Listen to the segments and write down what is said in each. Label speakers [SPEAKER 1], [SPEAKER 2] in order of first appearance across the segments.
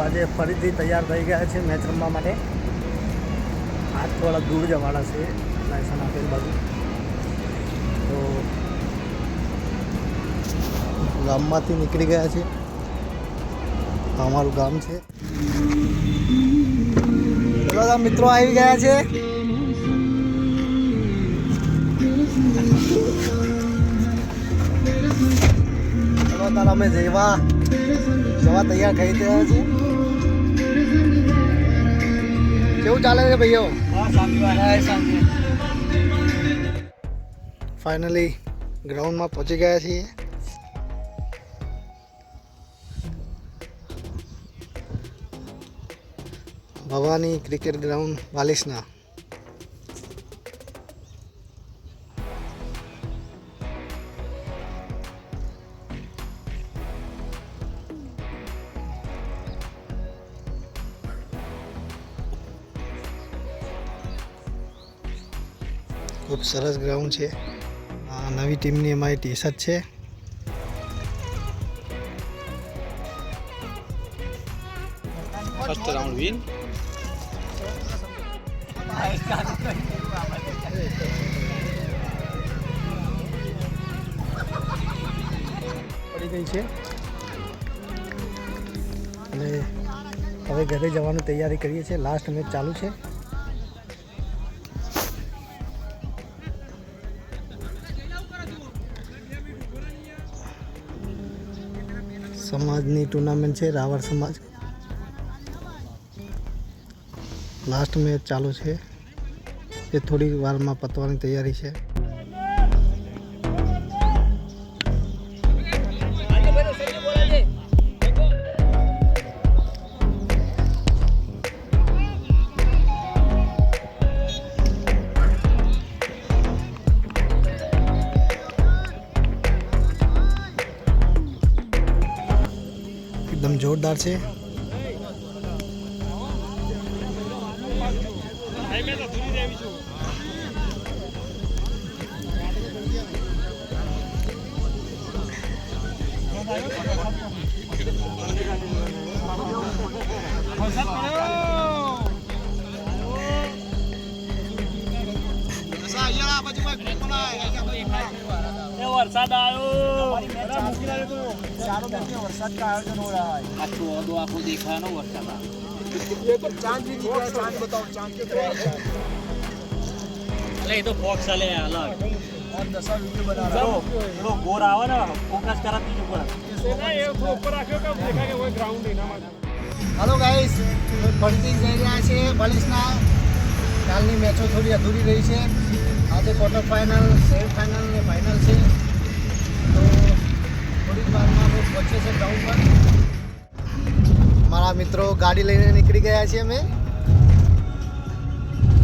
[SPEAKER 1] આજે ફરીથી તૈયાર થઈ ગયા છે મેચ રમવા માટે. આજ થોડા દૂર જવાના છે લાયસન્સ આપેલ બાજુ. તો ગામમાંથી નીકળી ગયા છે. અમારું ગામ છે. બધા મિત્રો આવી ગયા છે. ચલો અમે જવા તૈયાર થઈ ગયા છે. કેવું ચાલે છે ભાઈઓ? ફાઇનલી ગ્રાઉન્ડમાં પહોંચી ગયા છીએ. ભવાની ક્રિકેટ ગ્રાઉન્ડ વાલિસના. ખૂબ સરસ ગ્રાઉન્ડ છે. આ નવી ટીમની અમારી ટી શર્ટ છે.
[SPEAKER 2] First round win.
[SPEAKER 1] પડી ગઈ છે અને હવે ઘરે જવાની તૈયારી કરીએ છીએ. લાસ્ટ મેચ ચાલુ છે. સમાજની ટુર્નામેન્ટ છે. રાવળ સમાજ. લાસ્ટ મેચ ચાલુ છે. એ થોડી વારમાં પતવાની તૈયારી છે. એકદમ જોરદાર છે.
[SPEAKER 3] વરસાદ આવ્યો.
[SPEAKER 2] વરસાદ का आयोजन हो रहा है.
[SPEAKER 3] आखो देखा वरसाद
[SPEAKER 2] ये तो चांद भी नहीं है. चांद बताओ चांद के तो
[SPEAKER 3] अरे ये तो फॉक्स वाले हैं अलग.
[SPEAKER 2] और दसा वीडियो बना रहा है.
[SPEAKER 3] थोड़ो गोर आवे ना फोकस करा तीज ऊपर
[SPEAKER 2] ये ऊपर आके कब देखा कि वो ग्राउंड है ना.
[SPEAKER 1] હાલો ગાઈસ, ફરીથી જઈ રહ્યા છે વાલિસના. કાલની મેચો થોડી અધૂરી રહી છે. આજે ક્વાર્ટર ફાઇનલ, સેમિફાઇનલ ને ફાઇનલ છે. તો થોડીક વારમાં અમે પહોંચીએ છીએ ગ્રાઉન્ડ પર. મારા મિત્રો ગાડી લઈને નીકળી ગયા છીએ અમે.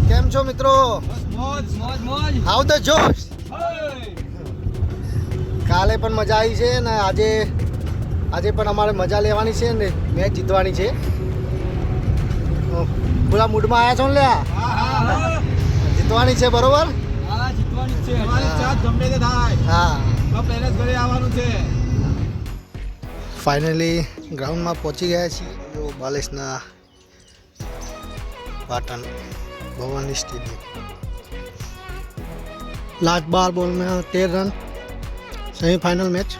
[SPEAKER 1] કેમ છો મિત્રો?
[SPEAKER 2] મોજ મોજ મોજ.
[SPEAKER 1] હાઉ ધ જોશ. કાલે પણ મજા આવી છે ને આજે પણ અમારે મજા લેવાની છે ને મેચ જીતવાની છે. પૂરા મૂડમાં આવ્યા છો ને લ્યા? જીતવાની છે બરોબર?
[SPEAKER 2] હા જીતવાની છે. અમારી ચાત ગમે તે થાય.
[SPEAKER 1] હા.
[SPEAKER 2] પહેલે જ ઘરે આવવાનું છે.
[SPEAKER 1] ફાઇનલી ગ્રાઉન્ડમાં પહોંચી ગયા છીએ. જો બાલેશના Patan Bhavani stadium. Last 12 ball में 13 रन. Semifinal match.